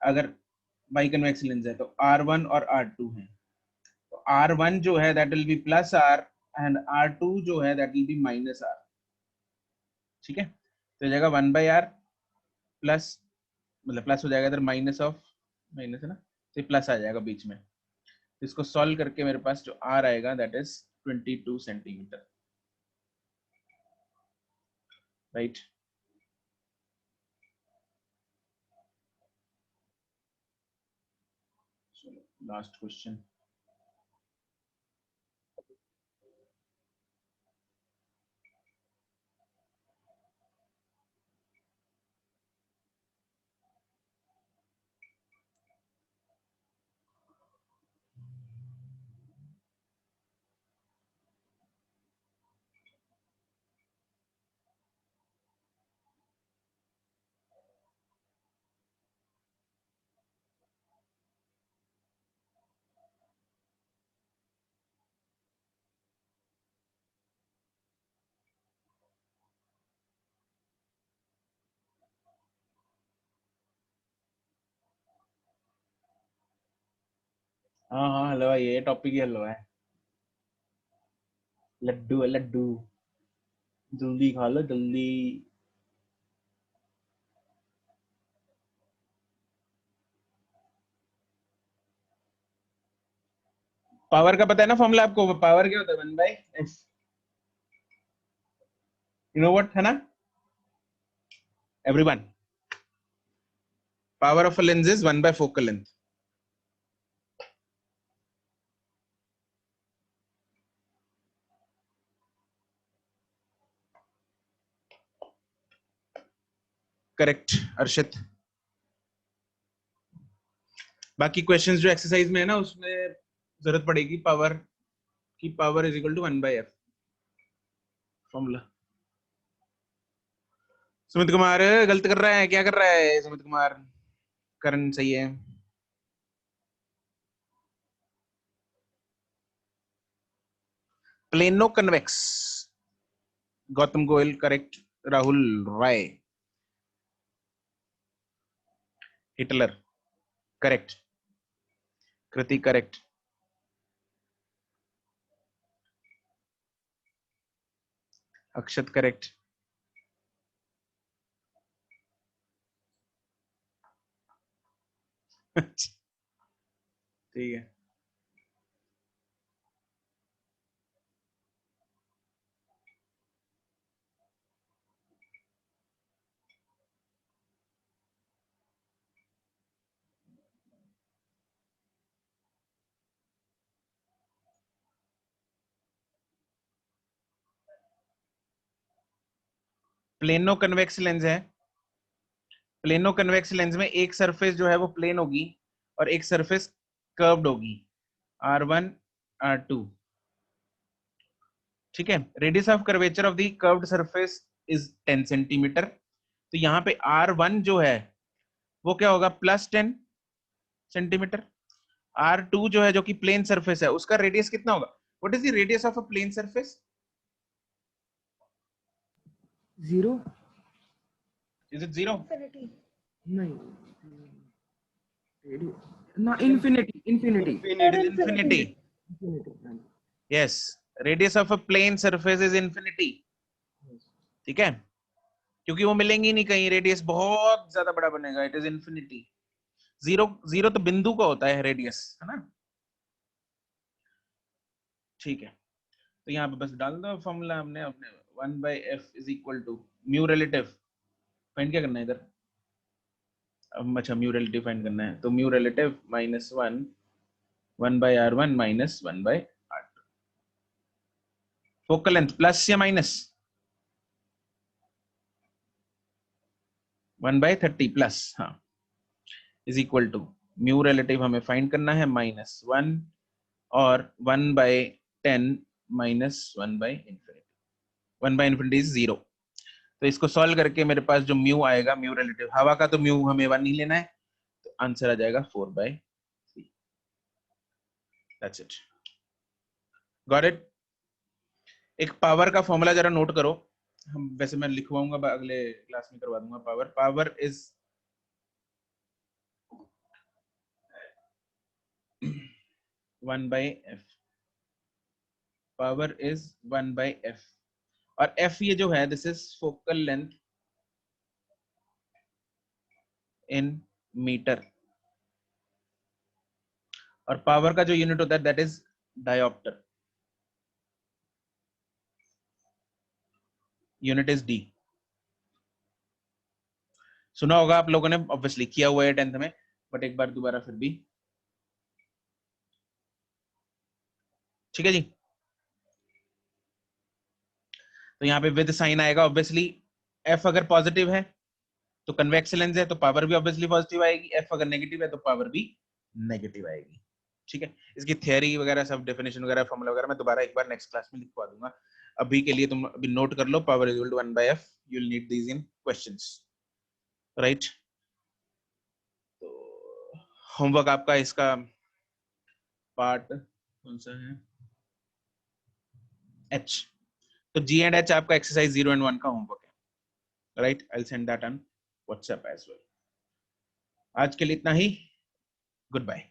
अगर बाई कन्वेक्स लेंस है तो R1 और R2 है, तो R1 जो है that will be +R and R2 जो है दैट विल बी -R, ठीक है। तो जाएगा 1/R प्लस, मतलब प्लस हो जाएगा इधर, माइनस ऑफ माइनस है ना, तो प्लस आ जाएगा बीच में। तो इसको सॉल्व करके मेरे पास जो R आएगा that is 22 centimetre, right. Last question. हाँ हाँ, हलवा, ये टॉपिक ही हलवा है, लड्डू है लड्डू, जल्दी खा लो जल्दी। पावर का पता है ना फॉर्मूला आपको? पावर क्या होता है? 1/f, यू नो व्हाट है ना everyone? Power of a lens is one by focal length. Correct Arshit. बाकी क्वेश्चंस जो एक्सरसाइज में है ना, उसमें जरूरत पड़ेगी पावर की, power is equal to 1/f formula. Sumit Kumar गलत कर रहा है, क्या कर रहा है सुमित कुमार? करण सही है। Plano convex, Gautam Goyal correct, Rahul Rai, Hitler correct, Kriti correct, Akshat correct, ठीक है। प्लेनो कन्वेक्स लेंस है, प्लेनो कन्वेक्स लेंस में एक सरफेस जो है वो प्लेन होगी और एक सरफेस कर्व्ड होगी, R1 R2, ठीक है। Radius of curvature of the curved surface is 10 centimetre. तो यहाँ पे R1 जो है वो क्या होगा, +10 सेंटीमीटर। R2 जो है जो कि प्लेन सरफेस है उसका रेडियस कितना होगा? What is the radius of a plane surface? 0 is it 0? नहीं ना, infinity infinity It is infinity. Yes, radius of a plane surface is infinity. ठीक है, क्योंकि वो मिलेंगी नहीं कहीं, रेडियस बहुत ज्यादा बड़ा बनेगा, इट इज इंफिनिटी। जीरो तो बिंदु का होता है रेडियस, है ना। ठीक है, तो यहाँ पे बस डाल दो फॉर्मूला हमने अपने 1/f is equal to mu relative. Find क्या करना है इधर? अच्छा, म्यू रिलेटिव फाइंड करना है, तो mu relative -1 1/r1 minus 1/r2। Focal length plus या माइनस? 1/30 प्लस, हाँ, is equal to mu relative हमें फाइंड करना है -1 और 1/10 माइनस 1/infinity। 1/infinity is 0। तो इसको सॉल्व करके मेरे पास जो म्यू आएगा, म्यू रिलेटिव हवा का, तो म्यू हमें 1 नहीं लेना है, तो आंसर आ जाएगा 4/3। That's it, got it. एक पावर का फॉर्मूला जरा नोट करो, हम वैसे मैं लिखवाऊंगा, अगले क्लास में करवा दूंगा। Power is 1/f, power is 1/f, और f ये जो है this is focal length in metre, और पावर का जो यूनिट होता है that is dioptre, unit is D. सुना होगा आप लोगों ने, ऑब्वियसली किया हुआ है 10th में, बट एक बार दोबारा फिर भी, ठीक है जी। तो यहाँ पे विद साइन आएगा, ऑब्वियसली f अगर पॉजिटिव है तो कन्वेक्स लेंस है तो पावर भी ऑब्वियसली पॉजिटिव आएगी, f अगर नेगेटिव है तो पावर भी नेगेटिव आएगी, ठीक है। इसकी थ्योरी वगैरह सब, डेफिनेशन वगैरह, फॉर्मूला वगैरह मैं दोबारा एक बार नेक्स्ट क्लास में लिखवा दूंगा। अभी के लिए तुम अभी नोट कर लो, power is equal to 1/f, you will need these in questions, right. तो होमवर्क आपका इसका पार्ट कौन सा है? H। तो G and H आपका एक्सरसाइज 0 and 1 का होमवर्क है, right. I will send that on WhatsApp as well. आज के लिए इतना ही, गुड बाय।